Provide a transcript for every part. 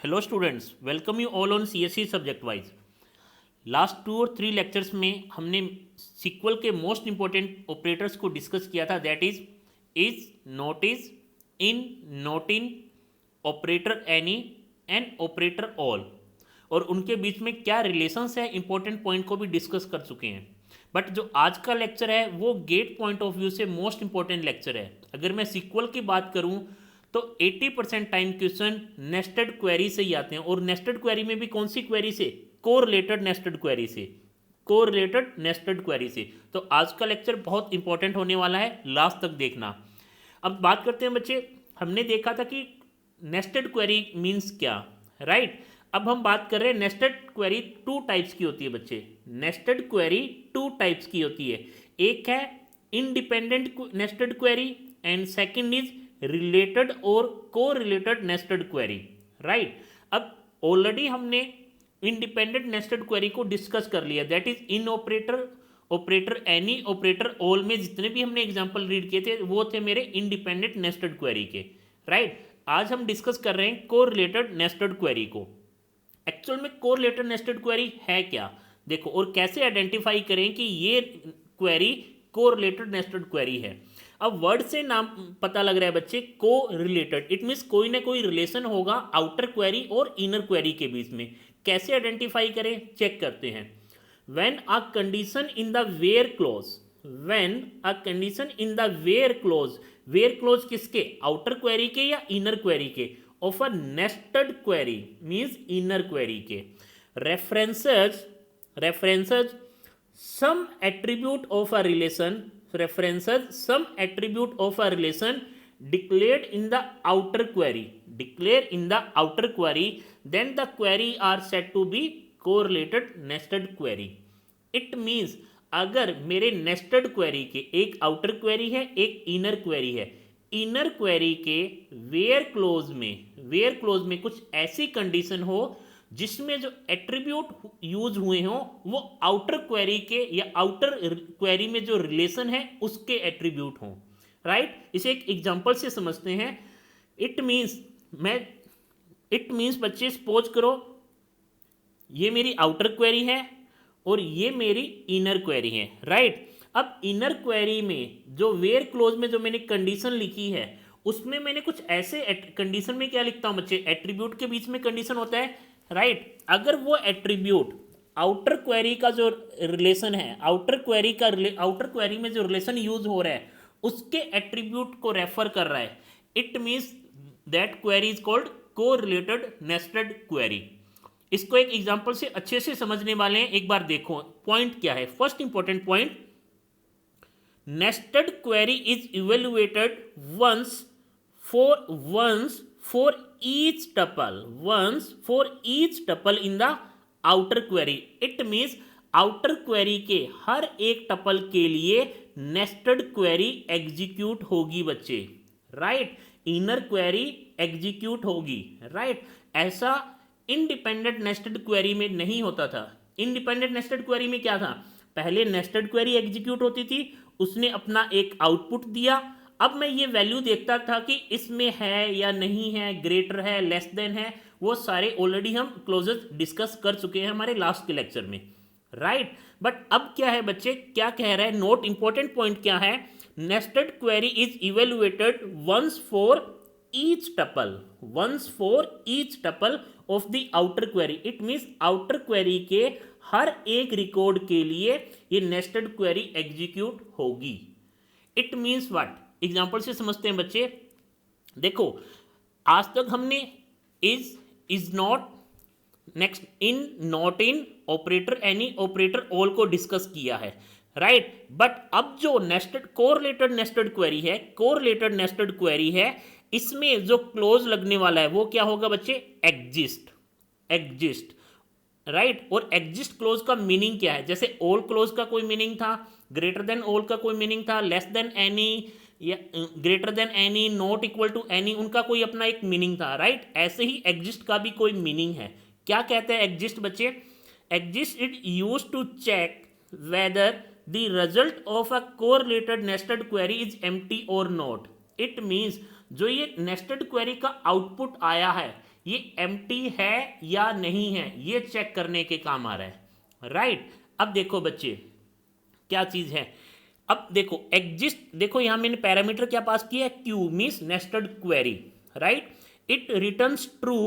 Hello students, welcome you all on CSC subject wise. Last 2 और 3 lectures में हमने sequel के मोस्ट इंपॉर्टेंट ऑपरेटर्स को डिस्कस किया था, that is, not in, operator any and operator all, और उनके बीच में क्या रिलेशंस है इंपॉर्टेंट पॉइंट को भी डिस्कस कर चुके हैं। बट जो आज का लेक्चर है वो गेट पॉइंट ऑफ व्यू से मोस्ट इंपॉर्टेंट लेक्चर है। अगर मैं सीक्वल की बात करूं तो 80% टाइम क्वेश्चन नेस्टेड क्वेरी से ही आते हैं, और नेस्टेड क्वेरी में भी कौन सी क्वेरी से? कोरिलेटेड नेस्टेड क्वेरी से, कोरिलेटेड नेस्टेड क्वेरी से। तो आज का लेक्चर बहुत इंपॉर्टेंट होने वाला है, लास्ट तक देखना। अब बात करते हैं बच्चे, हमने देखा था कि नेस्टेड क्वेरी मीन्स क्या, राइट? अब हम बात कर रहे हैं नेस्टेड क्वेरी 2 टाइप्स की होती है बच्चे। नेस्टेड क्वेरी 2 टाइप्स की होती है, एक है independent nested query and second is related और कोरिलेटेड नेस्टेड क्वेरी, राइट? अब ऑलरेडी हमने इंडिपेंडेंट नेस्टेड क्वेरी को डिस्कस कर लिया, that is in operator, operator any, operator all में जितने भी हमने एग्जांपल रीड किए थे वो थे मेरे इंडिपेंडेंट नेस्टेड क्वेरी के, राइट? आज हम डिस्कस कर रहे हैं कोरिलेटेड नेस्टेड क्वेरी को। एक्चुअल में कोरिलेटेड नेस्टेड क्वेरी है क्या, देखो, और कैसे आइडेंटिफाई करें कि ये क्वेरी कोरिलेटेड नेस्टेड क्वेरी है। अब वर्ड से नाम पता लग रहा है बच्चे, को रिलेटेड, इट मीन्स कोई ना कोई रिलेशन होगा आउटर क्वेरी और इनर क्वेरी के बीच में। कैसे आइडेंटिफाई करें, चेक करते हैं। When a condition in the where clause, when a condition in the where clause, where clause किसके? आउटर क्वेरी के या इनर क्वेरी के? Of a nested query means inner query के। References some attribute of a relation, references some attribute of a relation declared in the outer query, declared in the outer query, then the query are said to be correlated nested query. It means अगर मेरे nested query के एक outer query है, एक inner query है, inner query के where clause में कुछ ऐसी कंडीशन हो जिसमें जो एट्रीब्यूट यूज हुए हों वो आउटर क्वेरी के या आउटर क्वेरी में जो रिलेशन है उसके एट्रीब्यूट हों, राइट? इसे एक एग्जांपल से समझते हैं। इट मीन्स बच्चे, सपोज करो ये मेरी आउटर क्वेरी है और ये मेरी इनर क्वेरी है, राइट? अब इनर क्वेरी में जो वेयर क्लोज में जो मैंने कंडीशन लिखी है उसमें मैंने कुछ ऐसे कंडीशन में क्या लिखता हूं बच्चे, एट्रीब्यूट के बीच में कंडीशन होता है, राइट? अगर वो एट्रीब्यूट आउटर क्वेरी का जो रिलेशन है, आउटर क्वेरी में जो रिलेशन यूज हो रहा है उसके एट्रीब्यूट को रेफर कर रहा है, it means that query is called correlated nested query. इसको एक एग्जांपल से अच्छे से समझने वाले हैं, एक बार देखो पॉइंट क्या है। First important point, nested query is evaluated once for each tuple in the outer query. It means outer query के हर एक टपल के लिए nested query एग्जीक्यूट होगी बच्चे, राइट? इनर क्वेरी एग्जीक्यूट होगी, राइट? ऐसा इंडिपेंडेंट नेस्टेड क्वेरी में नहीं होता था। इंडिपेंडेंट नेस्टेड क्वेरी में क्या था, पहले नेस्टेड क्वेरी एग्जीक्यूट होती थी, उसने अपना एक आउटपुट दिया, अब मैं ये वैल्यू देखता था कि इसमें है या नहीं है, ग्रेटर है, लेस देन है, वो सारे ऑलरेडी हम क्लोजेस डिस्कस कर चुके हैं हमारे लास्ट के लेक्चर में, राइट? बट अब क्या है बच्चे, क्या कह रहा है, नोट इंपॉर्टेंट पॉइंट क्या है, nested query is evaluated once for each tuple of the outer query. It means outer query के हर एक रिकॉर्ड के लिए ये नेस्टेड क्वेरी एग्जीक्यूट होगी। इट मीन्स व्हाट, एग्जाम्पल से समझते हैं बच्चे। देखो, आज तक हमने is not, next in, not in, operator any, operator all को डिस्कस किया है, राइट? बट अब जो नेस्टेड कोरिलेटेड नेस्टेड क्वेरी है इसमें जो क्लोज लगने वाला है वो क्या होगा बच्चे, एग्जिस्ट, राइट? और एग्जिस्ट क्लोज का मीनिंग क्या है, जैसे ऑल क्लोज का कोई मीनिंग था, ग्रेटर देन ऑल का कोई मीनिंग था, लेस देन एनी या greater than any, not equal to any, उनका कोई अपना एक मीनिंग था, राइट? ऐसे ही एग्जिस्ट का भी कोई मीनिंग है। क्या कहते हैं एग्जिस्ट बच्चे? Exist it use to check whether the result of a correlated nested query is empty और नॉट। इट मीन्स जो ये नेस्टेड क्वेरी का आउटपुट आया है ये एम्प्टी है या नहीं है, ये चेक करने के काम आ रहा है, राइट। अब देखो बच्चे क्या चीज है, अब देखो एग्जिस्ट, देखो यहां मैंने पैरामीटर क्या पास किया है, Q means nested query, right. It returns true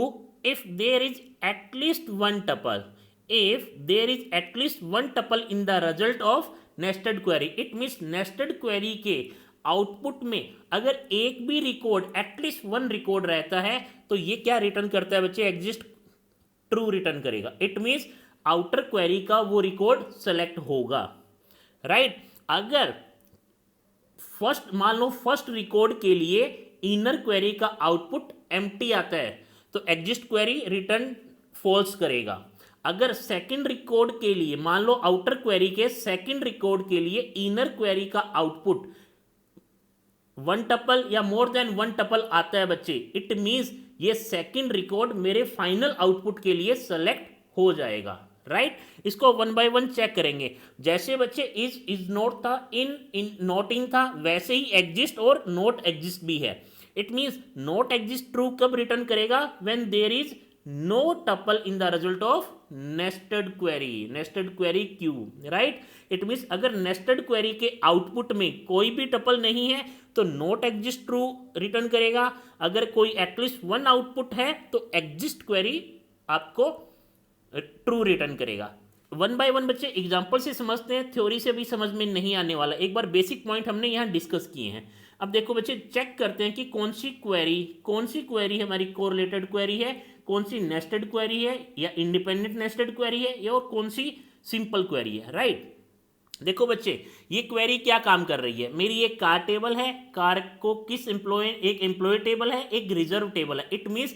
if there is at least one tuple, if there is at least one tuple in the result of nested query. It means nested query के output में अगर एक भी record, at least one record रहता है, तो ये क्या रिटर्न करता है बच्चे, एग्जिस्ट ट्रू रिटर्न करेगा। इट मीन्स आउटर क्वेरी का वो रिकॉर्ड सेलेक्ट होगा, राइट। अगर फर्स्ट, मान लो फर्स्ट रिकॉर्ड के लिए इनर क्वेरी का आउटपुट एम्प्टी आता है, तो एग्जिस्ट क्वेरी रिटर्न फॉल्स करेगा। अगर सेकंड रिकॉर्ड के लिए, मान लो आउटर क्वेरी के सेकंड रिकॉर्ड के लिए इनर क्वेरी का आउटपुट वन टपल या मोर देन वन टपल आता है बच्चे, इट मींस ये सेकंड रिकॉर्ड मेरे फाइनल आउटपुट के लिए सेलेक्ट हो जाएगा, राइट। इसको वन बाय वन चेक करेंगे। जैसे बच्चे इज नॉट था, इन नॉट इन था, वैसे ही एग्जिस्ट और नॉट एग्जिस्ट भी है। It means not exist true कब रिटर्न करेगा, when there is no tuple in the result of nested query Q, right. It means अगर नेस्टेड क्वेरी के आउटपुट में कोई भी टपल नहीं है तो नॉट एग्जिस्ट ट्रू रिटर्न करेगा। अगर कोई एटलीस्ट वन आउटपुट है तो एग्जिस्ट क्वेरी आपको ट्रू रिटर्न करेगा। वन बाय वन बच्चे एग्जाम्पल से समझते हैं, थ्योरी से भी समझ में नहीं आने वाला। एक बार बेसिक पॉइंट हमने यहाँ डिस्कस किए हैं। अब देखो बच्चे चेक करते हैं कि कौन सी क्वेरी हमारी कोरिलेटेड क्वेरी है, कौन सी नेस्टेड क्वेरी है या इंडिपेंडेंट नेस्टेड क्वेरी है, या और कौन सी सिंपल क्वेरी है, राइट। देखो बच्चे ये क्वेरी क्या काम कर रही है, मेरी एक कार टेबल है, कार को किस एम्प्लॉय, एक एम्प्लॉय टेबल है, एक रिजर्व टेबल है। इट मीन्स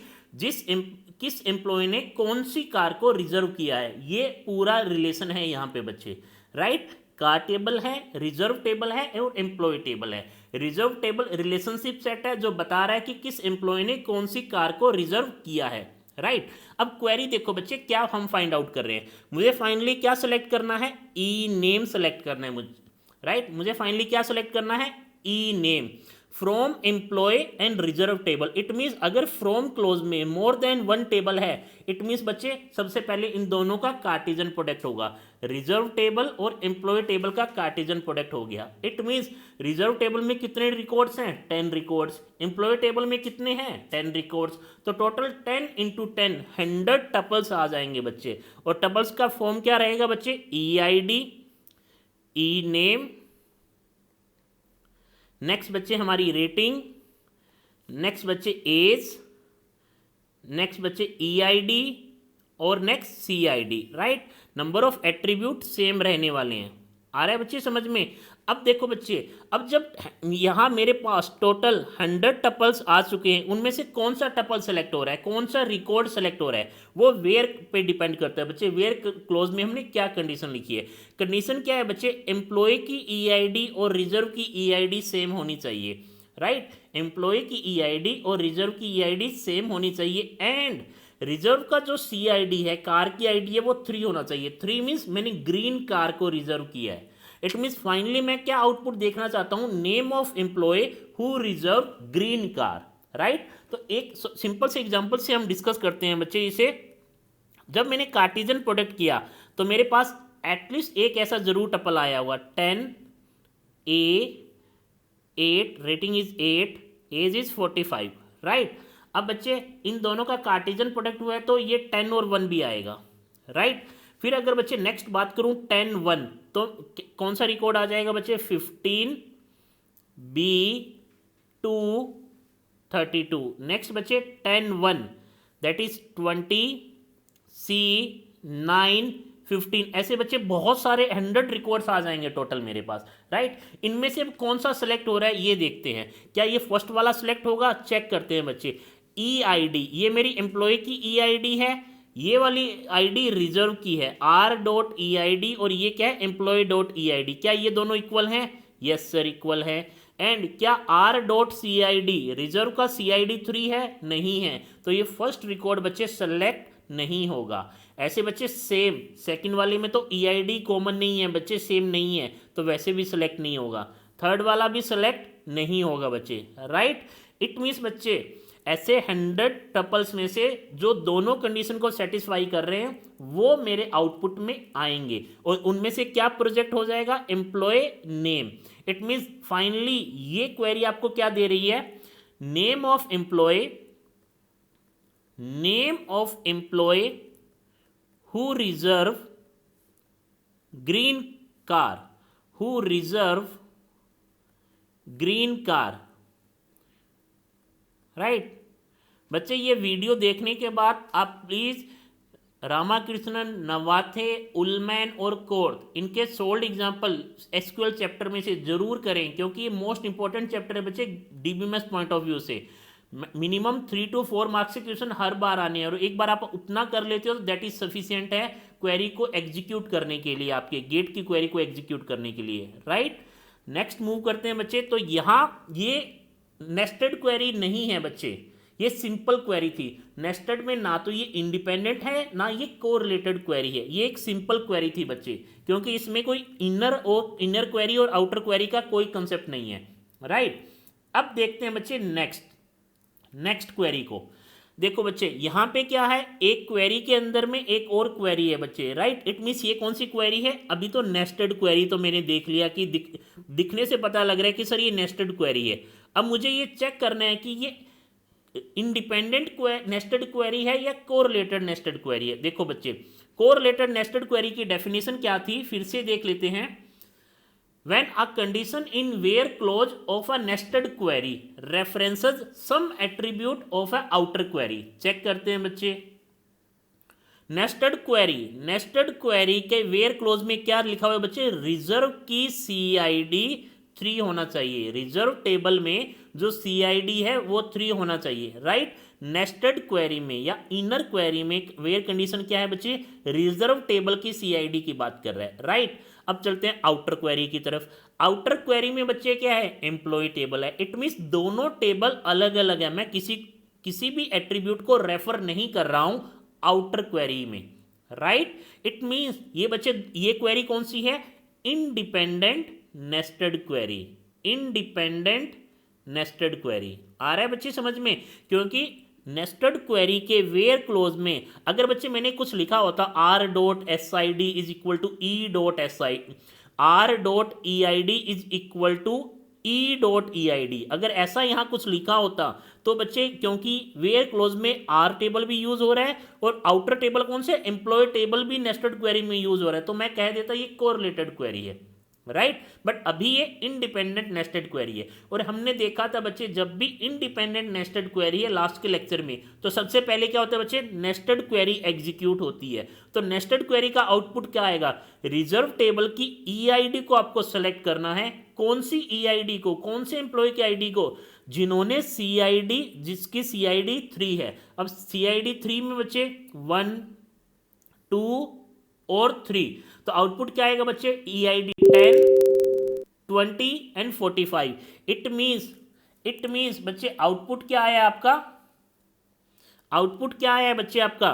किस एम्प्लॉय ने कौन सी कार को रिजर्व किया है, ये पूरा रिलेशन है यहाँ पे बच्चे, राइट। कार टेबल है, रिजर्व टेबल है और एम्प्लॉय टेबल है। रिजर्व टेबल रिलेशनशिप सेट है जो बता रहा है कि किस एम्प्लॉय ने कौन सी कार को रिजर्व किया है, राइट। अब क्वेरी देखो बच्चे क्या हम फाइंड आउट कर रहे हैं, मुझे फाइनली क्या सेलेक्ट करना है, ई नेम सेलेक्ट करना है मुझे, राइट। मुझे फाइनली क्या सेलेक्ट करना है, E name from employee and reserve table. It means अगर फ्रॉम क्लोज में मोर देन वन टेबल है, इट मीन्स बच्चे सबसे पहले इन दोनों का कार्टेशियन प्रोडक्ट होगा, रिजर्व टेबल और एम्प्लॉय टेबल का कार्टेशियन प्रोडक्ट हो गया। इट मीन्स रिजर्व टेबल में कितने रिकॉर्ड्स हैं, 10 रिकॉर्ड्स, एम्प्लॉय टेबल में कितने हैं, 10 रिकॉर्ड्स, तो टोटल 10 × 10 100 टपल्स आ जाएंगे बच्चे। और टपल्स का फॉर्म क्या रहेगा बच्चे, E I D, E name, next बच्चे हमारी रेटिंग, नेक्स्ट बच्चे एज, नेक्स्ट बच्चे EID और next CID, right. Number of attribute same रहने वाले हैं, आ रहा है बच्चे समझ में। अब देखो बच्चे, अब जब यहाँ मेरे पास टोटल 100 टपल्स आ चुके हैं, उनमें से कौन सा टपल सेलेक्ट हो रहा है, कौन सा रिकॉर्ड सेलेक्ट हो रहा है, वो वेयर पे डिपेंड करता है बच्चे। वेयर क्लोज में हमने क्या कंडीशन लिखी है, कंडीशन क्या है बच्चे, एम्प्लॉय की EID और रिजर्व की EID सेम होनी चाहिए, राइट। एम्प्लॉय की EID और रिजर्व की EID सेम होनी चाहिए। एंड रिजर्व का जो CID है, कार की ID है, वो 3 होना चाहिए। 3 मीन्स मैंने ग्रीन कार को रिजर्व किया है। इट मीन्स फाइनली मैं क्या आउटपुट देखना चाहता हूं, name of employee who reserve green car, right. तो एक सिंपल से एग्जांपल से हम डिस्कस करते हैं बच्चे इसे। जब मैंने कार्टेशियन प्रोडक्ट किया तो मेरे पास एटलीस्ट एक ऐसा जरूर टपल आया हुआ, 10 A 8, rating is 8, age is 45, right. अब बच्चे इन दोनों का कार्टेशियन प्रोडक्ट हुआ है तो ये 10 और 1 भी आएगा, राइट। फिर अगर बच्चे नेक्स्ट बात करूं 10 1, तो कौन सा रिकॉर्ड आ जाएगा बच्चे, 15 B 2 32। नेक्स्ट बच्चे 10 1, दैट इज 20 C 9 15। ऐसे बच्चे बहुत सारे 100 रिकॉर्ड्स आ जाएंगे टोटल मेरे पास, राइट। इनमें से कौन सा सेलेक्ट हो रहा है ये देखते हैं। क्या ये फर्स्ट वाला सेलेक्ट होगा, चेक करते हैं बच्चे। EID, ये मेरी एम्प्लॉय की EID है, ये वाली ID रिजर्व की है R.EID, और ये क्या है, एम्प्लॉय.EID। क्या ये दोनों इक्वल हैं, यस सर इक्वल है। एंड क्या R.CID रिजर्व का CID 3 है, नहीं है, तो ये फर्स्ट रिकॉर्ड बच्चे सेलेक्ट नहीं होगा। ऐसे बच्चे सेम सेकंड वाले में तो EID कॉमन नहीं है बच्चे, सेम नहीं है, तो वैसे भी सेलेक्ट नहीं होगा। थर्ड वाला भी सेलेक्ट नहीं होगा बच्चे, राइट। इट मीन्स बच्चे ऐसे 100 टपल्स में से जो दोनों कंडीशन को सेटिस्फाई कर रहे हैं वो मेरे आउटपुट में आएंगे, और उनमें से क्या प्रोजेक्ट हो जाएगा, employee name. It means finally ये क्वेरी आपको क्या दे रही है, name of employee, name of employee who reserve green car, who reserve green car, right. बच्चे ये वीडियो देखने के बाद आप प्लीज रामाकृष्णन, नवाथे, उलमैन और कोर्ट इनके सोल्ड एग्जाम्पल एसक्यूएल चैप्टर में से जरूर करें, क्योंकि ये मोस्ट इंपॉर्टेंट चैप्टर है बच्चे डीबीएमएस पॉइंट ऑफ व्यू से। मिनिमम 3 to 4 मार्क्स के क्वेश्चन हर बार आने हैं, और एक बार आप उतना कर लेते हो तो दैट इज सफिशियंट है क्वेरी को एग्जीक्यूट करने के लिए, आपके गेट की क्वेरी को एग्जीक्यूट करने के लिए, राइट। नेक्स्ट मूव करते हैं बच्चे। तो यहाँ ये नेस्टेड क्वेरी नहीं है बच्चे, ये सिंपल क्वेरी थी। नेस्टेड में ना तो ये इंडिपेंडेंट है ना ये कोरिलेटेड क्वेरी है, ये एक सिंपल क्वेरी थी बच्चे, क्योंकि इसमें कोई इनर क्वेरी और आउटर क्वेरी का कोई कंसेप्ट नहीं है, राइट। अब देखते हैं बच्चे नेक्स्ट क्वेरी को। देखो बच्चे यहाँ पे क्या है, एक क्वेरी के अंदर में एक और क्वेरी है बच्चे, राइट। इट मीन्स ये कौन सी क्वेरी है, अभी तो नेस्टेड क्वेरी तो मैंने देख लिया कि दिखने से पता लग रहा है कि सर ये नेस्टेड क्वेरी है। अब मुझे ये चेक करना है कि ये इंडिपेंडेंट नेस्टेड क्वेरी है या कोरिलेटेड नेस्टेड क्वेरी है। देखो बच्चे, कोरिलेटेड नेस्टेड क्वेरी की डेफिनेशन क्या थी, फिर से देख लेते हैं। When a condition in where clause of a nested query references some attribute of a outer query, check करते हैं बच्चे। नेस्टेड क्वेरी के वेयर क्लोज में क्या लिखा हुआ है बच्चे, रिजर्व की CID 3 होना चाहिए। रिजर्व टेबल में जो CID है वो 3 होना चाहिए, राइट। नेस्टेड क्वेरी में या इनर क्वेरी में वेयर कंडीशन क्या है बच्चे, रिजर्व टेबल की CID की बात कर रहा है, राइट। अब चलते हैं आउटर क्वेरी की तरफ। आउटर क्वेरी में बच्चे क्या है, एम्प्लॉय टेबल है। इट मीन्स दोनों टेबल अलग अलग है, मैं किसी भी एट्रीब्यूट को रेफर नहीं कर रहा हूं आउटर क्वेरी में, राइट। इट मीन्स ये बच्चे ये क्वेरी कौन सी है, independent nested query, independent nested query. आ रहा है बच्चे समझ में, क्योंकि नेस्टेड क्वेरी के वेयर क्लोज में अगर बच्चे मैंने कुछ लिखा होता r.sid is equal to e.si, r.eid is equal to e.eid, अगर ऐसा यहां कुछ लिखा होता तो बच्चे, क्योंकि वेयर क्लोज में आर टेबल भी यूज हो रहा है और आउटर टेबल कौन से, एम्प्लॉय टेबल भी नेस्टेड क्वेरी में यूज हो रहा है, तो मैं कह देता ये कोरिलेटेड क्वेरी है, राइट। बट अभी ये इंडिपेंडेंट नेस्टेड क्वेरी है। और हमने देखा था बच्चे, जब भी इंडिपेंडेंट नेस्टेड क्वेरी है लास्ट के लेक्चर में, तो सबसे पहले क्या होता है बच्चे, नेस्टेड क्वेरी एग्जीक्यूट होती है। तो नेस्टेड क्वेरी का आउटपुट क्या आएगा, रिजर्व टेबल की EID को आपको सेलेक्ट करना है। कौन सी EID को, कौन से एम्प्लॉय की ID को, जिन्होंने CID, जिसकी CID 3 है। अब CID 3 में बच्चे 1, 2 और 3, तो आउटपुट क्या आएगा बच्चे, EID 10, 20 एंड 45। इट मीन्स बच्चे आउटपुट क्या आया आपका, आउटपुट क्या आया बच्चे आपका,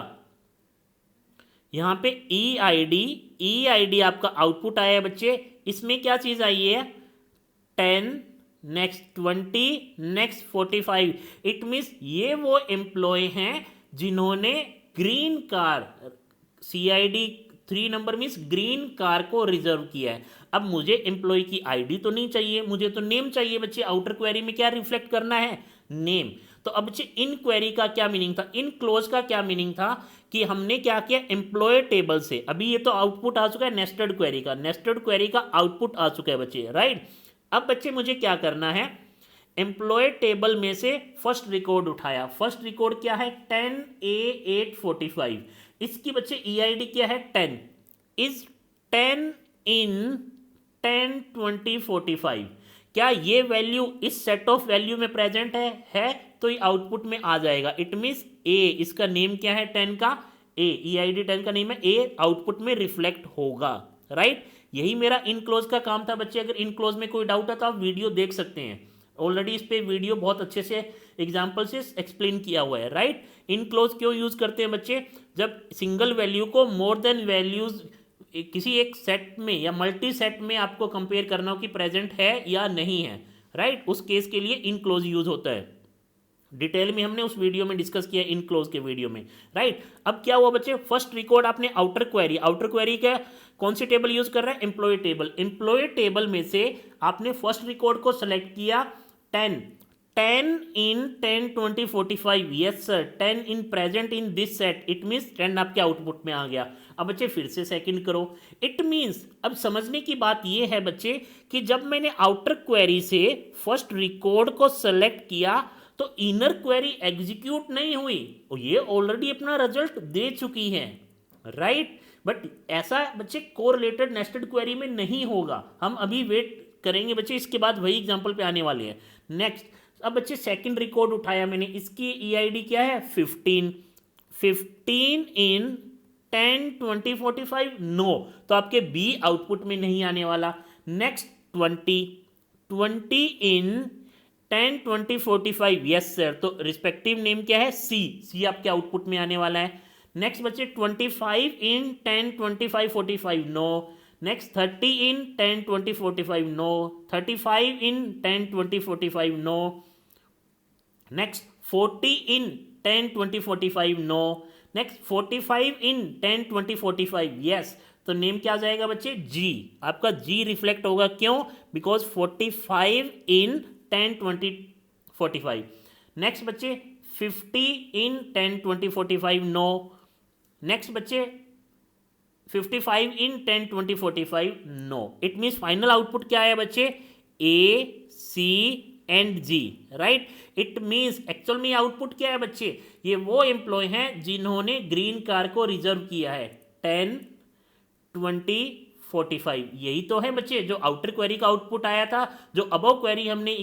यहां पे EID आपका आउटपुट आया है बच्चे। इसमें क्या चीज आई है, 10, नेक्स्ट 20, नेक्स्ट 45। इट मीन्स ये वो एम्प्लॉय हैं जिन्होंने green car, CID 3 number means green car को रिजर्व किया है। अब मुझे एम्प्लॉय की ID तो नहीं चाहिए, मुझे तो नेम चाहिए बच्चे। आउटर क्वेरी में क्या रिफ्लेक्ट करना है, नेम। तो अब बच्चे इन क्वेरी का क्या मीनिंग था, इन क्लोज का क्या मीनिंग था, कि हमने क्या किया, एम्प्लॉय टेबल से, अभी ये तो आउटपुट आ चुका है नेस्टेड क्वेरी का, नेस्टेड क्वेरी का आउटपुट आ चुका है बच्चे, राइट। अब बच्चे मुझे क्या करना है, एम्प्लॉय टेबल में से फर्स्ट रिकॉर्ड उठाया। फर्स्ट रिकॉर्ड क्या है, 10A845। इसकी बच्चे EID क्या है, 10 इज 10 इन 10, 20, 45। क्या ये वैल्यू इस सेट ऑफ वैल्यू में प्रेजेंट है तो ये आउटपुट में आ जाएगा। इट मीन्स A, इसका नेम क्या है 10 का, A, EID 10 का नेम है A, आउटपुट में रिफ्लेक्ट होगा, राइट। यही मेरा इन क्लोज का काम था बच्चे। अगर इन क्लोज में कोई डाउट है तो आप वीडियो देख सकते हैं, ऑलरेडी इस पे वीडियो बहुत अच्छे से एग्जाम्पल से एक्सप्लेन किया हुआ है, राइट। इन क्लोज क्यों यूज करते हैं बच्चे, जब सिंगल वैल्यू को मोर देन वैल्यूज किसी एक सेट में या मल्टी सेट में आपको कंपेयर करना हो कि प्रेजेंट है या नहीं है, राइट। उस केस के लिए इन क्लोज यूज होता है। डिटेल में हमने उस वीडियो में डिस्कस किया, इन क्लोज के वीडियो में, राइट। अब क्या हुआ बच्चे, फर्स्ट रिकॉर्ड आपने आउटर क्वेरी का कौन सी टेबल यूज कर रहा है, एम्प्लॉय टेबल। एम्प्लॉय टेबल में से आपने फर्स्ट रिकॉर्ड को सेलेक्ट किया 10 in 10 20 45, yes sir, 10 in present in this set, it means 10 आपके आउटपुट में आ गया। अब बच्चे फिर से सेकंड करो, इट मीन्स, अब समझने की बात यह है बच्चे कि जब मैंने आउटर क्वेरी से फर्स्ट रिकॉर्ड को सेलेक्ट किया तो इनर क्वेरी एग्जीक्यूट नहीं हुई, ये ऑलरेडी अपना रिजल्ट दे चुकी है, राइट। बट ऐसा बच्चे कोरिलेटेड नेस्टेड क्वेरी में नहीं होगा, हम अभी वेट करेंगे बच्चे, इसके बाद वही एग्जांपल पे आने वाले हैं। नेक्स्ट, अब बच्चे सेकंड रिकॉर्ड उठाया मैंने, इसकी ईआईडी क्या है 15 इन 10 20 45, नो, तो आपके बी आउटपुट में नहीं आने वाला। नेक्स्ट 20 इन 10 20 45, यस सर, तो रिस्पेक्टिव नेम क्या है सी आपके आउटपुट में आने वाला है। नेक्स्ट बच्चे 25 इन 10 25 45, नो। नेक्स्ट 30 इन 10 20 45, नो। 35 इन 10 20 45, नो। नेक्स्ट 40 इन 10 20 45, नो। नेक्स्ट 45 इन 10 20 45, यस, तो नेम क्या आ जाएगा बच्चे, जी, आपका जी रिफ्लेक्ट होगा, क्यों, बिकॉज 45 इन 10 20 45। नेक्स्ट बच्चे 50 इन 10 20 45, नो। नेक्स्ट बच्चे 55 in 10 20 45, no. It means final output क्या है बच्चे, A C and G, right. It means actual में आउटपुट क्या है बच्चे, ये वो एम्प्लॉय हैं जिन्होंने ग्रीन कार को रिजर्व किया है 10 20 45, यही तो है बच्चे जो आउटर क्वेरी का आउटपुट आया था, जो अबव क्वेरी हमने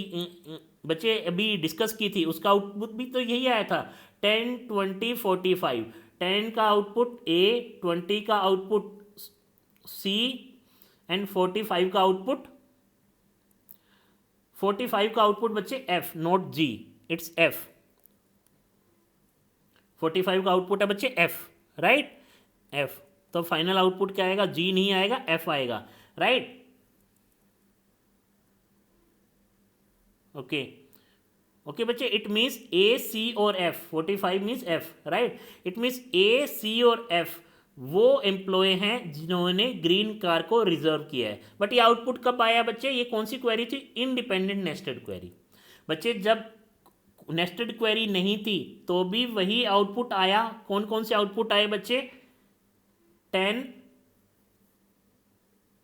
बच्चे अभी डिस्कस की थी, उसका आउटपुट भी तो यही आया था 10 20 45। 10 का आउटपुट ए, 20 का आउटपुट सी एंड 45 का आउटपुट बच्चे F, not G, it's F. 45 का आउटपुट है बच्चे एफ, राइट, एफ, तो फाइनल आउटपुट क्या आएगा, जी नहीं आएगा, एफ आएगा, राइट। ओके बच्चे, इट मीन्स ए सी और F, 45 means F, right. It means A C और एफ वो एम्प्लॉय हैं जिन्होंने ग्रीन कार को रिजर्व किया है। बट ये आउटपुट कब आया बच्चे, ये कौन सी क्वेरी थी, इंडिपेंडेंट नेस्टेड क्वेरी। बच्चे जब नेस्टेड क्वेरी नहीं थी तो भी वही आउटपुट आया, कौन कौन से आउटपुट आए बच्चे, 10,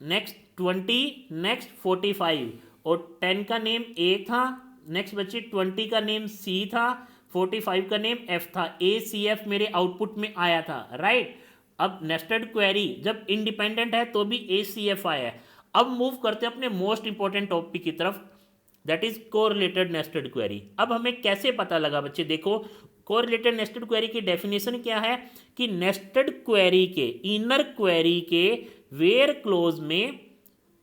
नेक्स्ट 20, नेक्स्ट 45, और 10 का नेम ए था, नेक्स्ट बच्चे 20 का नेम सी था, 45 का नेम एफ था, ए सी एफ मेरे आउटपुट में आया था, राइट। अब नेस्टेड क्वेरी जब इंडिपेंडेंट है तो भी ए सी एफ आया है। अब मूव करते हैं अपने मोस्ट इंपॉर्टेंट टॉपिक की तरफ, that is correlated nested query. अब हमें कैसे पता लगा बच्चे, देखो कोरिलेटेड नेस्टेड क्वेरी की डेफिनेशन क्या है कि नेस्टेड क्वेरी के, इनर क्वेरी के वेयर क्लोज में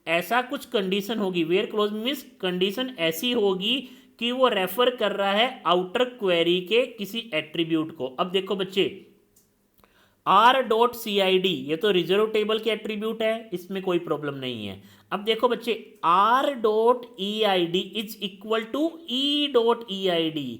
ऐसा कुछ कंडीशन होगी, वेयर क्लोज मीन्स कंडीशन ऐसी होगी कि वो रेफर कर रहा है आउटर क्वेरी के किसी एट्रीब्यूट को। अब देखो बच्चे r.cid ये तो रिजर्व टेबल के एट्रीब्यूट है, इसमें कोई प्रॉब्लम नहीं है। अब देखो बच्चे r.eid is equal to e.eid,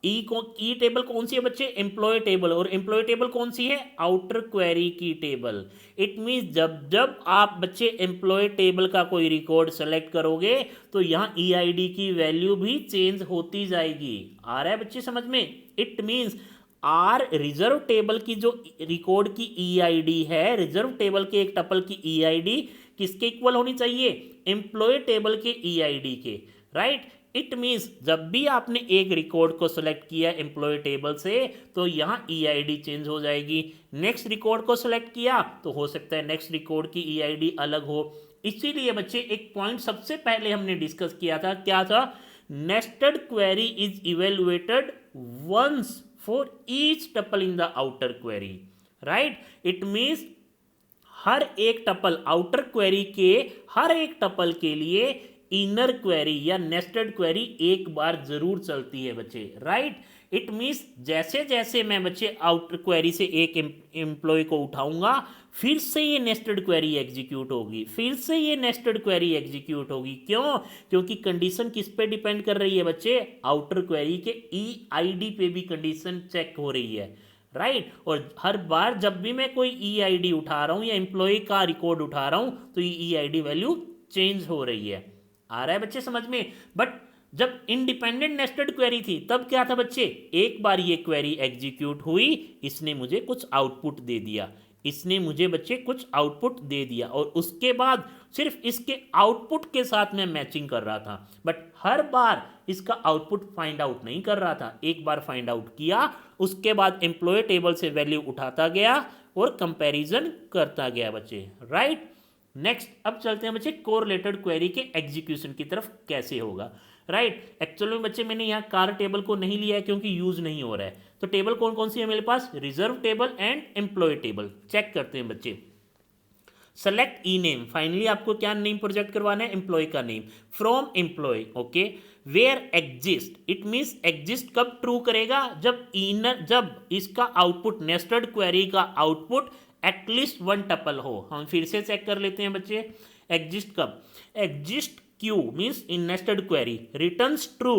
E table कौन सी है बच्चे, एम्प्लॉय टेबल, और एम्प्लॉय टेबल कौन सी है, आउटर क्वेरी की टेबल। इट मीन्स जब जब आप बच्चे एम्प्लॉय टेबल का कोई रिकॉर्ड सेलेक्ट करोगे तो यहाँ ईआईडी की वैल्यू भी चेंज होती जाएगी। आ रहा है बच्चे समझ में, it means R reserve table की जो रिकॉर्ड की ईआईडी है, रिजर्व टेबल के एक टपल की ईआईडी किसके इक्वल होनी चाहिए, एम्प्लॉय टेबल के ईआईडी के, राइट। इट मीन्स जब भी आपने एक रिकॉर्ड को सेलेक्ट किया एम्प्लॉय टेबल से तो यहाँ ईआईडी चेंज हो जाएगी। नेक्स्ट रिकॉर्ड को सेलेक्ट किया तो हो सकता है नेक्स्ट रिकॉर्ड की ईआईडी अलग हो। इसीलिए बच्चे एक पॉइंट सबसे पहले हमने डिस्कस किया था, क्या था, nested query is evaluated once for each tuple in the outer query, right. It means हर एक टपल, आउटर क्वेरी के हर एक टपल के लिए इनर क्वेरी या नेस्टेड क्वेरी एक बार जरूर चलती है बच्चे, राइट। इट मीन्स जैसे जैसे मैं बच्चे आउटर क्वेरी से एक एम्प्लॉय को उठाऊंगा, फिर से ये नेस्टेड क्वेरी एग्जीक्यूट होगी, फिर से ये नेस्टेड क्वेरी एग्जीक्यूट होगी। क्यों? क्योंकि कंडीशन किस पे डिपेंड कर रही है बच्चे? आउटर क्वेरी के EID पे भी कंडीशन चेक हो रही है, राइट। और हर बार जब भी मैं कोई EID उठा रहा हूं या एम्प्लॉय का रिकॉर्ड उठा रहा हूं तो ये EID वैल्यू चेंज हो रही है। आ रहा है बच्चे समझ में? बट जब इंडिपेंडेंट नेस्टेड क्वेरी थी तब क्या था बच्चे? एक बार ये क्वेरी एग्जीक्यूट हुई, इसने मुझे कुछ आउटपुट दे दिया, इसने मुझे बच्चे कुछ आउटपुट दे दिया, और उसके बाद सिर्फ इसके आउटपुट के साथ मैं मैचिंग कर रहा था। बट हर बार इसका आउटपुट फाइंड आउट नहीं कर रहा था। एक बार फाइंड आउट किया, उसके बाद एम्प्लॉय टेबल से वैल्यू उठाता गया और कंपैरिजन करता गया बच्चे, राइट। नेक्स्ट अब चलते हैं बच्चे कोरिलेटेड क्वेरी के एग्जीक्यूशन की तरफ कैसे होगा, राइट। एक्चुअल में बच्चे मैंने यहाँ कार टेबल को नहीं लिया है क्योंकि यूज नहीं हो रहा है। तो टेबल कौन कौन सी है मेरे पास? Reserve table and employ table. Check करते हैं बच्चे। सेलेक्ट ई नेम, फाइनली आपको क्या नेम प्रोजेक्ट करवाना है? एम्प्लॉय का name. From employee, okay. Where exist, it means exist कब ट्रू करेगा? जब इसका आउटपुट नेस्टेड क्वेरी का आउटपुट एटलीस्ट 1 टपल हो। हम फिर से चेक कर लेते हैं बच्चे। एग्जिस्ट कब? Exist Q means in nested query returns true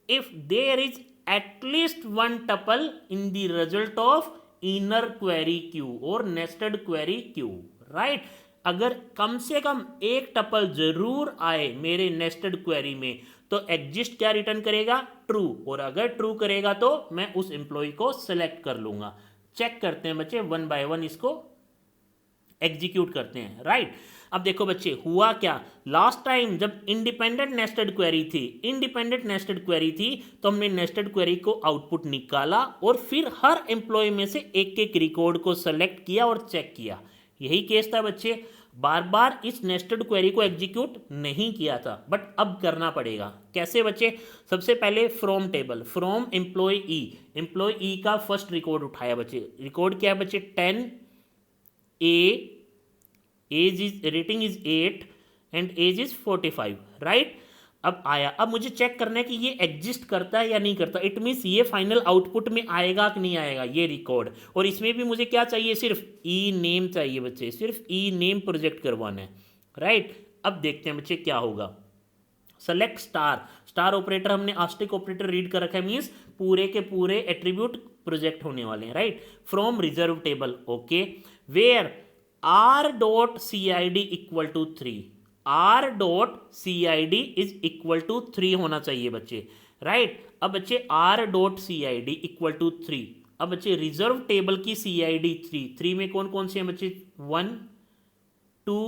if there is at least 1 tuple in the result of inner query Q और नेस्टेड क्वेरी क्यू, राइट। अगर कम से कम एक टपल जरूर आए मेरे नेस्टेड क्वेरी में तो एग्जिस्ट क्या रिटर्न करेगा? ट्रू। और अगर ट्रू करेगा तो मैं उस एम्प्लॉय को सेलेक्ट कर लूंगा। चेक करते हैं बच्चे, 1 बाय 1 इसको एग्जीक्यूट करते हैं, राइट। अब देखो बच्चे हुआ क्या, लास्ट टाइम जब इंडिपेंडेंट नेस्टेड क्वेरी थी तो हमने नेस्टेड क्वेरी को आउटपुट निकाला और फिर हर एम्प्लॉय में से एक एक रिकॉर्ड को सेलेक्ट किया और चेक किया। यही केस था बच्चे, बार बार इस नेस्टेड क्वेरी को एग्जीक्यूट नहीं किया था, बट अब करना पड़ेगा। कैसे बच्चे? सबसे पहले फ्रॉम टेबल, फ्रॉम एम्प्लॉय ई का फर्स्ट रिकॉर्ड उठाया बच्चे। रिकॉर्ड क्या है बच्चे? 10 A, age is rating is 8 and age is 45, right. अब आया, अब मुझे चेक करना है कि ये एग्जिस्ट करता है या नहीं करता। इट मीन्स ये फाइनल आउटपुट में आएगा कि नहीं आएगा ये रिकॉर्ड। और इसमें भी मुझे क्या चाहिए? सिर्फ ई नेम चाहिए बच्चे, सिर्फ ई नेम प्रोजेक्ट करवाना है, राइट। अब देखते हैं बच्चे क्या होगा। सेलेक्ट स्टार ऑपरेटर, हमने आस्टिक ऑपरेटर रीड कर रखा है, मीन्स पूरे के पूरे एट्रीब्यूट प्रोजेक्ट होने वाले हैं, right. From reserve table, okay. Where r.cid equal to 3, r.cid is equal to 3 होना चाहिए बच्चे, राइट। अब बच्चे r.cid इक्वल टू 3। अब बच्चे रिजर्व टेबल की CID 3 में कौन कौन से हैं बच्चे? 1 2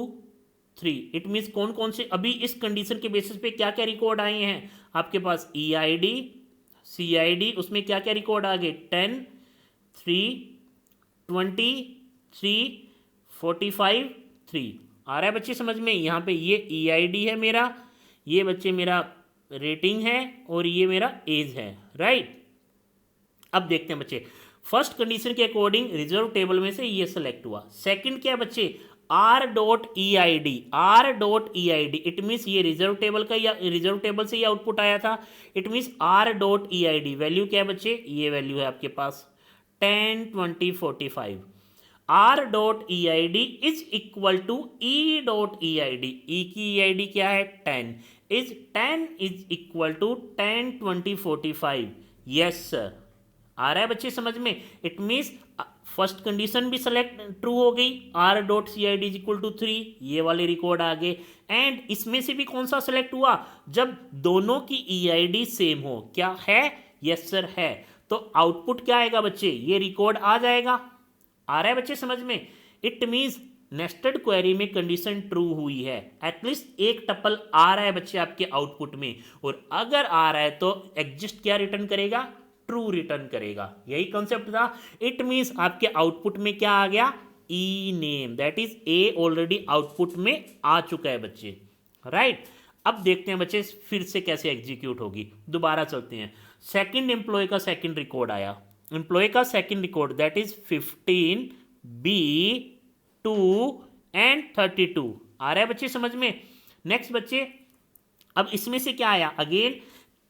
3। इट मीन्स कौन कौन से अभी इस कंडीशन के बेसिस पे क्या क्या रिकॉर्ड आए हैं आपके पास? EID CID, उसमें क्या क्या रिकॉर्ड आ गए? 10 3 20 3 45 3। आ रहा है बच्चे समझ में? यहाँ पे ये EID है मेरा, ये बच्चे मेरा रेटिंग है और ये मेरा एज है, राइट। अब देखते हैं बच्चे, फर्स्ट कंडीशन के अकॉर्डिंग रिजर्व टेबल में से ये सेलेक्ट हुआ। सेकंड क्या बच्चे? r.eid, इट मीन्स ये रिजर्व टेबल का या रिजर्व टेबल से ये आउटपुट आया था। इट मीन्स r.eid वैल्यू क्या है बच्चे? ये वैल्यू है आपके पास 10 20 45। r.eid is equal to e.eid, e की EID क्या है? 10 is equal to 10 20 45। Yes sir, आ रहा है बच्चे समझ में? इट मीन्स फर्स्ट कंडीशन भी सेलेक्ट ट्रू हो गई, r.cid इज इक्वल टू 3, ये वाले रिकॉर्ड आ गए। एंड इसमें से भी कौन सा सेलेक्ट हुआ? जब दोनों की EID सेम हो। क्या है? यस सर है। तो आउटपुट क्या आएगा बच्चे? ये रिकॉर्ड आ जाएगा। आ रहा है बच्चे समझ में? इट मीन्स नेस्टेड क्वेरी में कंडीशन ट्रू हुई है, एटलीस्ट एक टपल आ रहा है बच्चे आपके आउटपुट में, और अगर आ रहा है तो एग्जिस्ट क्या रिटर्न करेगा? ट्रू रिटर्न करेगा। यही कॉन्सेप्ट था। इट मीन्स आपके आउटपुट में क्या आ गया? E name, that is a already output में आ चुका है बच्चे, राइट। अब देखते हैं बच्चे फिर से कैसे एग्जीक्यूट होगी। दोबारा चलते हैं। सेकंड एम्प्लॉय का सेकंड रिकॉर्ड आया, एम्प्लॉय का second record that is 15 B 2 and 32। आ रहा है बच्चे समझ में? नेक्स्ट बच्चे अब इसमें से क्या आया, अगेन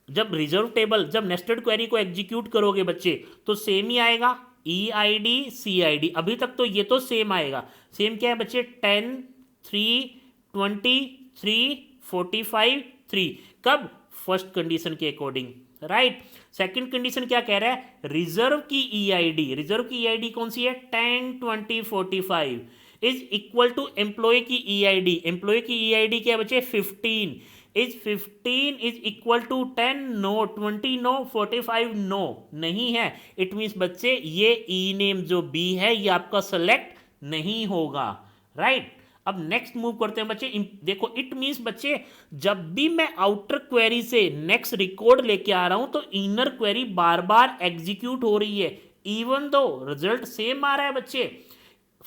जब रिजर्व टेबल, जब नेस्टेड क्वेरी को एग्जीक्यूट करोगे बच्चे तो सेम ही आएगा, EID CID, अभी तक तो ये तो सेम आएगा। सेम क्या है बच्चे, 10 3 20 3 45 3, कब, फर्स्ट कंडीशन के अकॉर्डिंग, राइट। सेकंड कंडीशन क्या कह रहा है, रिजर्व की EID, रिजर्व की EID कौन सी है, 10 20 45 इज इक्वल टू एम्प्लॉय की EID, एम्प्लॉय की EID क्या है बच्चे, 15 is 15 is equal to 10, no, 20 no, 45 no, नहीं है। इट मीन्स बच्चे ये ई नेम जो बी है ये आपका सेलेक्ट नहीं होगा, राइट। अब नेक्स्ट मूव करते हैं बच्चे, देखो इट मीन्स बच्चे जब भी मैं आउटर क्वेरी से नेक्स्ट रिकॉर्ड लेके आ रहा हूं तो इनर क्वेरी बार बार एग्जीक्यूट हो रही है, इवन दो रिजल्ट सेम आ रहा है बच्चे।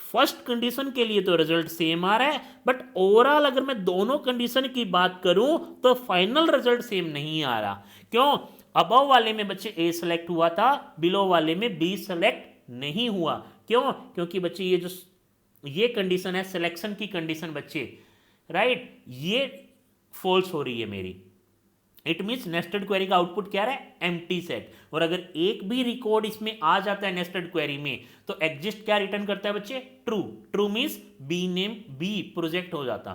फर्स्ट कंडीशन के लिए तो रिजल्ट सेम आ रहा है, बट ओवरऑल अगर मैं दोनों कंडीशन की बात करूं तो फाइनल रिजल्ट सेम नहीं आ रहा। क्यों, अबव वाले में बच्चे ए सेलेक्ट हुआ था, बिलो वाले में बी सेलेक्ट नहीं हुआ। क्यों, क्योंकि बच्चे ये जो ये कंडीशन है सिलेक्शन की कंडीशन बच्चे, राइट, ये फॉल्स हो रही है मेरी। इट मीन्स नेस्टेड क्वेरी का आउटपुट क्या है, एम्प्टी सेट। और अगर एक भी रिकॉर्ड इसमें आ जाता है नेस्टेड क्वेरी में तो एग्जिस्ट क्या रिटर्न करता है बच्चे, true. True means B name B project हो जाता,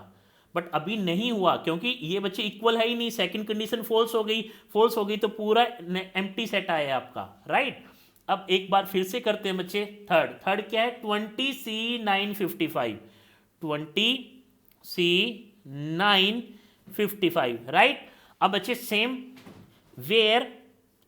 बट अभी नहीं हुआ क्योंकि ये बच्चे इक्वल है ही नहीं, सेकंड कंडीशन फॉल्स हो गई, फॉल्स हो गई तो पूरा एम्प्टी सेट आया आपका, राइट। अब एक बार फिर से करते हैं बच्चे, थर्ड, थर्ड क्या है, 20C955, 20C955, राइट। अब बच्चे सेम, वेयर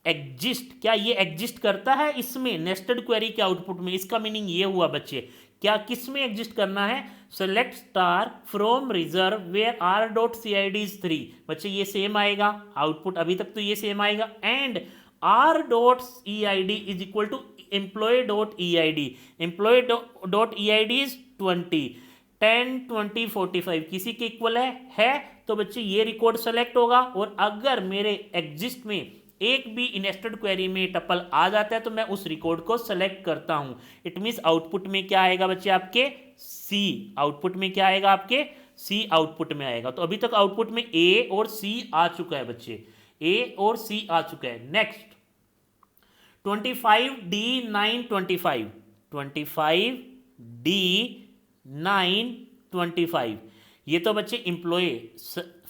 एग्जिस्ट, क्या ये एग्जिस्ट करता है इसमें नेस्टेड क्वेरी के आउटपुट में, इसका मीनिंग ये हुआ बच्चे, क्या किस में एग्जिस्ट करना है, select star from reserve where r.cid is 3, बच्चे ये सेम आएगा आउटपुट, अभी तक तो ये सेम आएगा, and r.eid is equal to employee.eid, employee.eid is 20, 10 20 45 किसी के इक्वल है तो बच्चे ये रिकॉर्ड सेलेक्ट होगा। और अगर मेरे एग्जिस्ट में एक भी नेस्टेड क्वेरी में टपल आ जाता है तो मैं उस रिकॉर्ड को सेलेक्ट करता हूं। इट मींस आउटपुट में क्या आएगा बच्चे आपके, सी, आउटपुट में क्या आएगा आपके, सी आउटपुट में आएगा। तो अभी तक आउटपुट में ए और सी आ चुका है बच्चे, ए और सी आ चुका है। नेक्स्ट 25D925, 25D925, ये तो बच्चे एम्प्लॉय,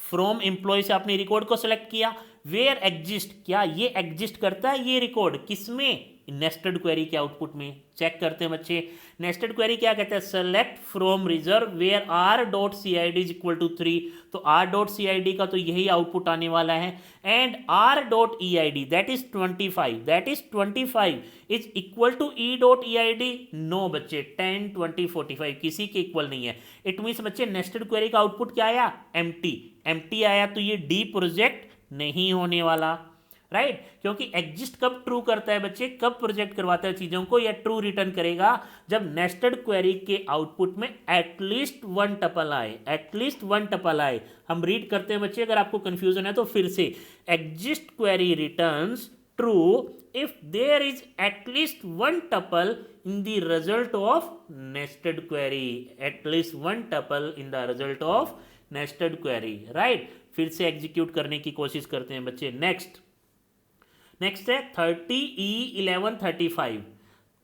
फ्रॉम एम्प्लॉय से आपने रिकॉर्ड को सेलेक्ट किया। वेयर एग्जिस्ट, क्या ये एग्जिस्ट करता है ये रिकॉर्ड किसमें, नेस्टेड क्वेरी के आउटपुट में। चेक करते हैं बच्चे, नेस्टेड क्वेरी क्या कहते हैं, select from reserve where r.cid is equal to 3, तो r.cid का तो यही आउटपुट आने वाला है, and r.eid that is 25, that is 25 is equal to e.eid, no बच्चे, 10 20 45 किसी के इक्वल नहीं है। इट मीन्स बच्चे नेस्टेड क्वेरी का आउटपुट क्या आया, एम्प्टी, एम्प्टी आया, तो ये डी प्रोजेक्ट नहीं होने वाला, राइट क्योंकि एग्जिस्ट कब ट्रू करता है बच्चे, कब प्रोजेक्ट करवाता है चीजों को, या ट्रू रिटर्न करेगा जब नेस्टेड क्वेरी के आउटपुट में एटलीस्ट वन टपल आए, एटलीस्ट वन टपल आए। हम रीड करते हैं बच्चे, अगर आपको कंफ्यूजन है तो फिर से, exist query returns true if there is at least one tuple in the result of nested query, at least one tuple in the result of nested query, right. फिर से एग्जीक्यूट करने की कोशिश करते हैं बच्चे। नेक्स्ट है 30E1135,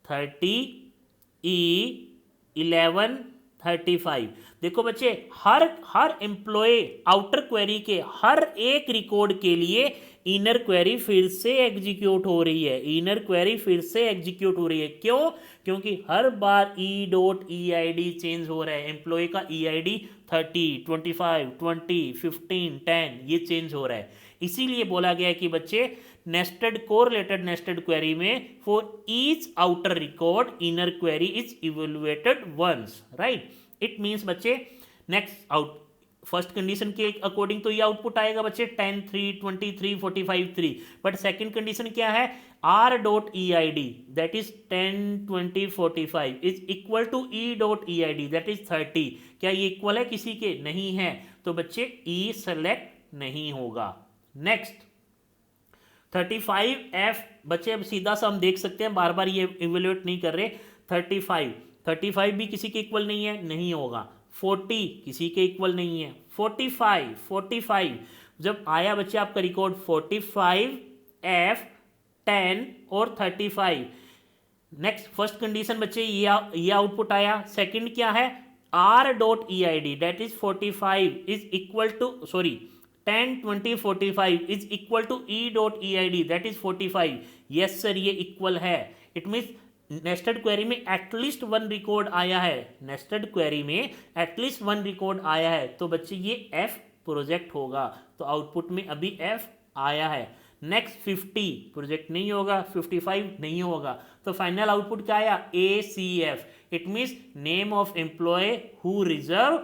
30E1135। देखो बच्चे हर एम्प्लॉय आउटर क्वेरी के हर एक रिकॉर्ड के लिए इनर क्वेरी फिर से एग्जीक्यूट हो रही है, इनर क्वेरी फिर से एग्जीक्यूट हो रही है। क्यों, क्योंकि हर बार e.eid चेंज हो रहा है, एम्प्लॉय का eid 30 25 20 15 10 ये चेंज हो रहा है। इसीलिए बोला गया है कि बच्चे नेस्टेड कोरिलेटेड नेस्टेड क्वेरी में for each outer record inner query is evaluated once, right. It means बच्चे नेक्स्ट आउट फर्स्ट कंडीशन के अकॉर्डिंग तो ये आउटपुट आएगा बच्चे 10 3 23 45 3, बट सेकंड कंडीशन क्या है, r.eid that is 10 20 45 is equal to e.eid that is 30। क्या ये इक्वल है किसी के, नहीं है, तो बच्चे e सेलेक्ट नहीं होगा। नेक्स्ट 35F, बच्चे अब सीधा सा हम देख सकते हैं, बार बार ये इवेल्युएट नहीं कर रहे। 35 भी किसी के इक्वल नहीं है, नहीं होगा। 40 किसी के इक्वल नहीं है। 45 जब आया बच्चे आपका रिकॉर्ड 45 F 10 और 35, नेक्स्ट फर्स्ट कंडीशन बच्चे ये आउटपुट आया। सेकंड क्या है, R dot EID that is 45 is equal to 10 20 45 is equal to E dot EID that is 45। Yes sir ये इक्वल है। इट मीन्स नेस्टेड क्वेरी में एटलीस्ट वन रिकॉर्ड आया है, नेस्टेड क्वेरी में एटलीस्ट वन रिकॉर्ड आया है, तो बच्चे ये F प्रोजेक्ट होगा। तो आउटपुट में अभी F आया है। नेक्स्ट 50 प्रोजेक्ट नहीं होगा, 55 नहीं होगा, तो फाइनल आउटपुट क्या आया, ACF। It means name of employee who reserve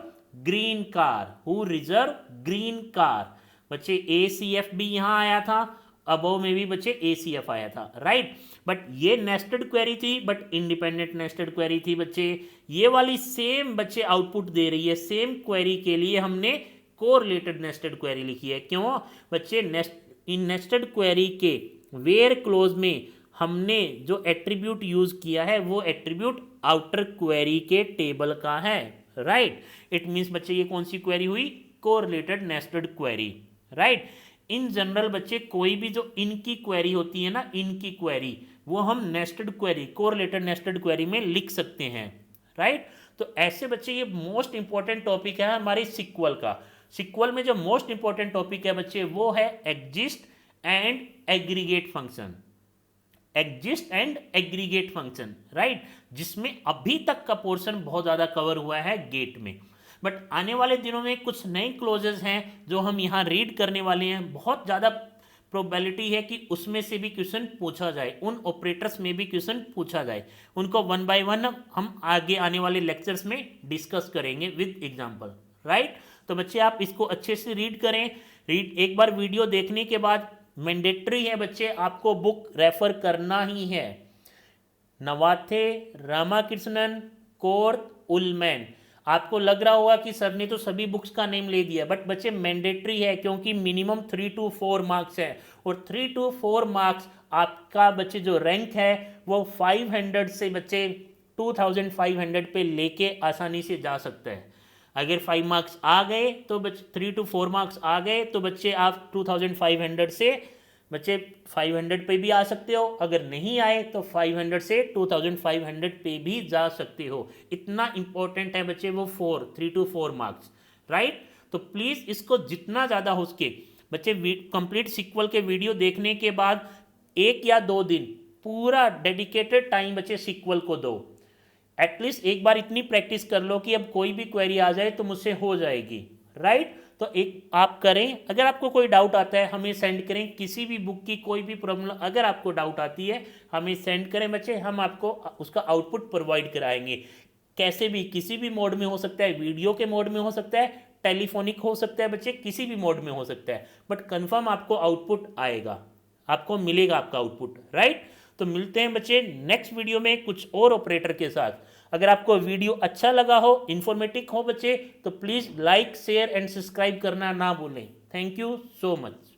green car, who reserve green car. बच्चे ACF भी यहां आया था, अबव में भी बच्चे ACF आया था, राइट। बट ये नेस्टेड क्वेरी थी, बट इंडिपेंडेंट नेस्टेड क्वेरी थी बच्चे। ये वाली सेम बच्चे आउटपुट दे रही है, सेम क्वेरी के लिए हमने कोरिलेटेड नेस्टेड क्वेरी लिखी है। क्यों बच्चे, नेस्टेड क्वेरी के वेयर क्लोज में हमने जो एट्रीब्यूट यूज किया है वो एट्रीब्यूट आउटर क्वेरी के टेबल का है, राइट। इट मीन्स बच्चे ये कौन सी क्वेरी हुई, correlated nested query, right. In general बच्चे कोई भी जो इनकी क्वेरी होती है ना, इनकी क्वेरी, वो हम nested query, correlated nested query में लिख सकते हैं, राइट। तो ऐसे बच्चे ये मोस्ट इंपॉर्टेंट टॉपिक है हमारे सिक्वल का। सिक्वल में जो मोस्ट इंपॉर्टेंट टॉपिक है बच्चे वो है exist and aggregate function, exist and aggregate function, right, जिसमें अभी तक का पोर्शन बहुत ज्यादा कवर हुआ है गेट में। बट आने वाले दिनों में कुछ नए क्लोजेस हैं जो हम यहाँ रीड करने वाले हैं। बहुत ज़्यादा प्रोबेबिलिटी है कि उसमें से भी क्वेश्चन पूछा जाए, उन ऑपरेटर्स में भी क्वेश्चन पूछा जाए। उनको वन बाय वन हम आगे आने वाले लेक्चर्स में डिस्कस करेंगे विद एग्जाम्पल, राइट। तो बच्चे आप इसको अच्छे से रीड करें। एक बार वीडियो देखने के बाद मैंडेटरी है बच्चे, आपको बुक रेफर करना ही है। Navathe, Ramakrishnan, court, Ullman. आपको लग रहा होगा कि सर ने तो सभी बुक्स का नेम ले दिया, बट बच्चे मैंडेटरी है क्योंकि मिनिमम 3 to 4 मार्क्स है, और 3 to 4 मार्क्स आपका बच्चे जो रैंक है वो 500 से बच्चे 2500 पे लेके आसानी से जा सकता है। अगर 5 मार्क्स आ गए तो बच्चे 3 to 4 मार्क्स आ गए तो बच्चे आप 2500 से बच्चे 500 पे भी आ सकते हो। अगर नहीं आए तो 500 से 2500 पे भी जा सकते हो। इतना इंपॉर्टेंट है बच्चे वो 3 to 4 मार्क्स, राइट। तो प्लीज़ इसको जितना ज़्यादा हो सके बच्चे कंप्लीट सिक्वल के वीडियो देखने के बाद 1 या 2 दिन पूरा डेडिकेटेड टाइम बच्चे सिक्वल को दो। एटलीस्ट एक बार इतनी प्रैक्टिस कर लो कि अब कोई भी क्वेरी आ जाए तो मुझसे हो जाएगी, राइट। तो एक आप करें। अगर आपको कोई डाउट आता है हमें सेंड करें, किसी भी बुक की कोई भी प्रॉब्लम अगर आपको डाउट आती है हमें सेंड करें बच्चे, हम आपको उसका आउटपुट प्रोवाइड कराएंगे। कैसे भी, किसी भी मोड में हो सकता है, वीडियो के मोड में हो सकता है, टेलीफोनिक हो सकता है बच्चे, किसी भी मोड में हो सकता है, बट कंफर्म आपको आउटपुट आएगा, आपको मिलेगा आपका आउटपुट, राइट। तो मिलते हैं बच्चे नेक्स्ट वीडियो में कुछ और ऑपरेटर के साथ। अगर आपको वीडियो अच्छा लगा हो, इंफॉर्मेटिव हो बच्चे, तो please like, share and subscribe करना ना भूलें। Thank you so much.